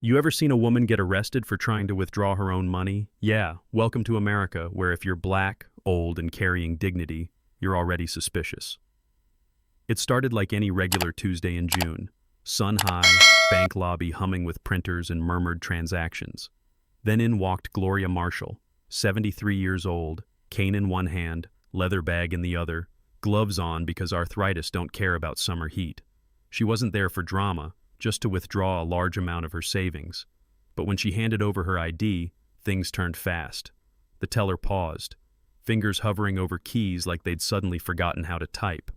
You ever seen a woman get arrested for trying to withdraw her own money? Yeah, welcome to America, where if you're black, old, and carrying dignity, you're already suspicious. It started like any regular Tuesday in June. Sun high, bank lobby humming with printers and murmured transactions. Then in walked Gloria Marshall, 73 years old, cane in one hand, leather bag in the other, gloves on because arthritis don't care about summer heat. She wasn't there for drama, just to withdraw a large amount of her savings. But when she handed over her ID, things turned fast. The teller paused, fingers hovering over keys like they'd suddenly forgotten how to type.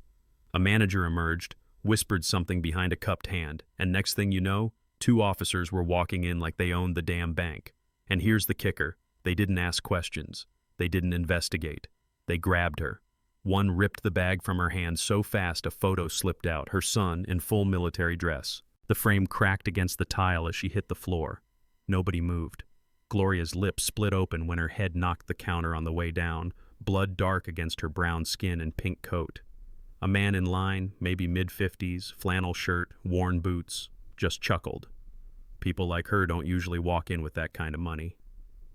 A manager emerged, whispered something behind a cupped hand, and next thing you know, two officers were walking in like they owned the damn bank. And here's the kicker. They didn't ask questions. They didn't investigate. They grabbed her. One ripped the bag from her hand so fast a photo slipped out, her son in full military dress. The frame cracked against the tile as she hit the floor. Nobody moved. Gloria's lips split open when her head knocked the counter on the way down, blood dark against her brown skin and pink coat. A man in line, maybe mid-50s, flannel shirt, worn boots, just chuckled. People like her don't usually walk in with that kind of money.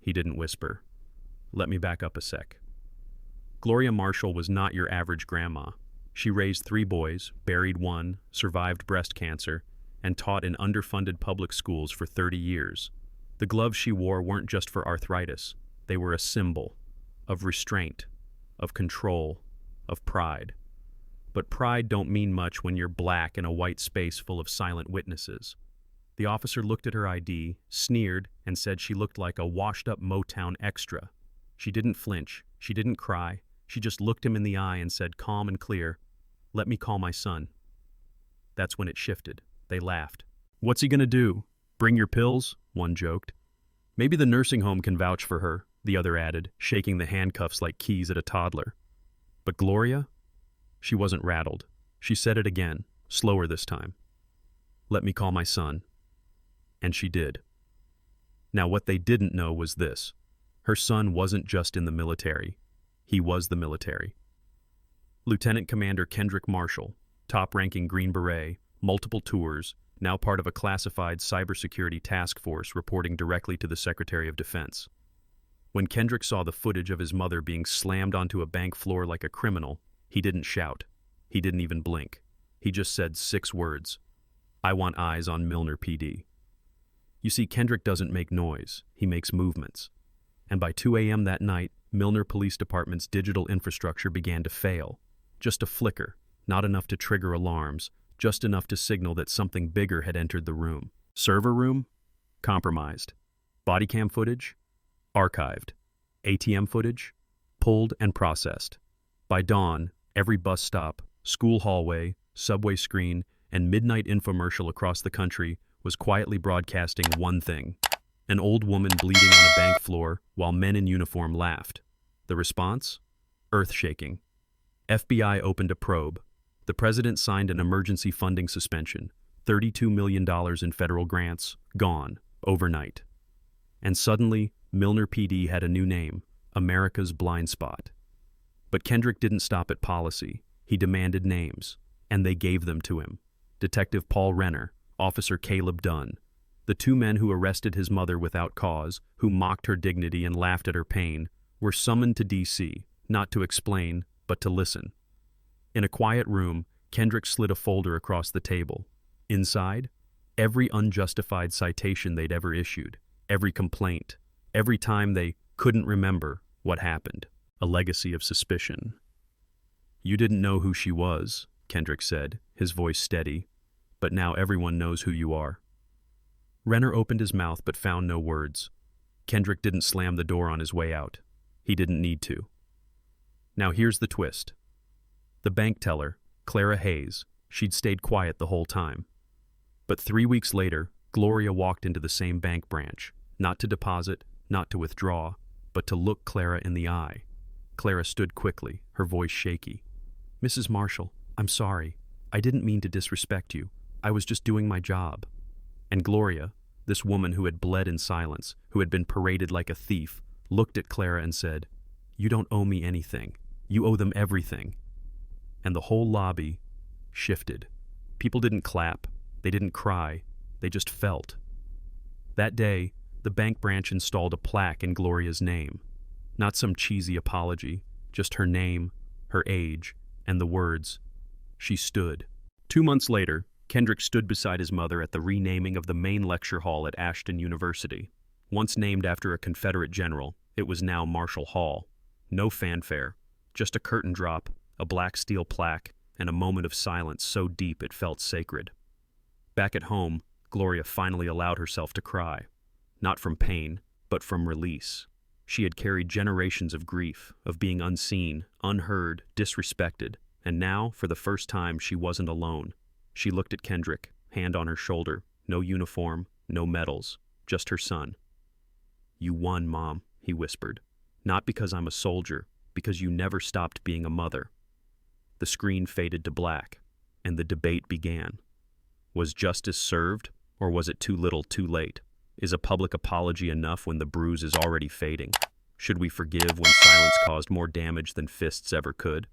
He didn't whisper. Let me back up a sec. Gloria Marshall was not your average grandma. She raised 3 boys, buried one, survived breast cancer, and taught in underfunded public schools for 30 years. The gloves she wore weren't just for arthritis. They were a symbol of restraint, of control, of pride. But pride don't mean much when you're black in a white space full of silent witnesses. The officer looked at her ID, sneered, and said she looked like a washed-up Motown extra. She didn't flinch. She didn't cry. She just looked him in the eye and said calm and clear, "Let me call my son." That's when it shifted. They laughed. "What's he gonna do? Bring your pills?" one joked. "Maybe the nursing home can vouch for her," the other added, shaking the handcuffs like keys at a toddler. But Gloria? She wasn't rattled. She said it again, slower this time. "Let me call my son." And she did. Now what they didn't know was this. Her son wasn't just in the military. He was the military. Lieutenant Commander Kendrick Marshall, top-ranking Green Beret, multiple tours, now part of a classified cybersecurity task force reporting directly to the Secretary of Defense. When Kendrick saw the footage of his mother being slammed onto a bank floor like a criminal, he didn't shout. He didn't even blink. He just said 6 words. "I want eyes on Milner PD." You see, Kendrick doesn't make noise. He makes movements. And by 2 a.m. that night, Milner Police Department's digital infrastructure began to fail. Just a flicker, not enough to trigger alarms, just enough to signal that something bigger had entered the room. Server room? Compromised. Body cam footage? Archived. ATM footage? Pulled and processed. By dawn, every bus stop, school hallway, subway screen, and midnight infomercial across the country was quietly broadcasting one thing: an old woman bleeding on a bank floor while men in uniform laughed. The response? Earth-shaking. FBI opened a probe. The president signed an emergency funding suspension. $32 million in federal grants, gone, overnight. And suddenly, Milner PD had a new name: America's blind spot. But Kendrick didn't stop at policy. He demanded names, and they gave them to him. Detective Paul Renner, Officer Caleb Dunn, the 2 men who arrested his mother without cause, who mocked her dignity and laughed at her pain, were summoned to D.C., not to explain, but to listen. In a quiet room, Kendrick slid a folder across the table. Inside, every unjustified citation they'd ever issued, every complaint, every time they couldn't remember what happened. A legacy of suspicion. "You didn't know who she was," Kendrick said, his voice steady, "but now everyone knows who you are." Renner opened his mouth but found no words. Kendrick didn't slam the door on his way out. He didn't need to. Now here's the twist. The bank teller, Clara Hayes, she'd stayed quiet the whole time. But 3 weeks later, Gloria walked into the same bank branch, not to deposit, not to withdraw, but to look Clara in the eye. Clara stood quickly, her voice shaky. "Mrs. Marshall, I'm sorry. I didn't mean to disrespect you. I was just doing my job." And Gloria, this woman who had bled in silence, who had been paraded like a thief, looked at Clara and said, "You don't owe me anything. You owe them everything." And the whole lobby shifted. People didn't clap. They didn't cry. They just felt. That day, the bank branch installed a plaque in Gloria's name. Not some cheesy apology, just her name, her age, and the words, "She stood." 2 months later, Kendrick stood beside his mother at the renaming of the main lecture hall at Ashton University. Once named after a Confederate general, it was now Marshall Hall. No fanfare, just a curtain drop, a black steel plaque, and a moment of silence so deep it felt sacred. Back at home, Gloria finally allowed herself to cry. Not from pain, but from release. She had carried generations of grief, of being unseen, unheard, disrespected, and now, for the first time, she wasn't alone. She looked at Kendrick, hand on her shoulder, no uniform, no medals, just her son. "You won, Mom," he whispered. "Not because I'm a soldier, because you never stopped being a mother." The screen faded to black, and the debate began. Was justice served, or was it too little too late? Is a public apology enough when the bruise is already fading? Should we forgive when silence caused more damage than fists ever could?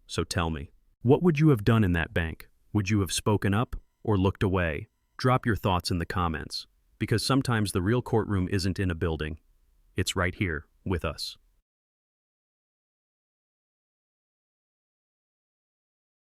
So tell me, what would you have done in that bank? Would you have spoken up or looked away? Drop your thoughts in the comments, because sometimes the real courtroom isn't in a building. It's right here with us.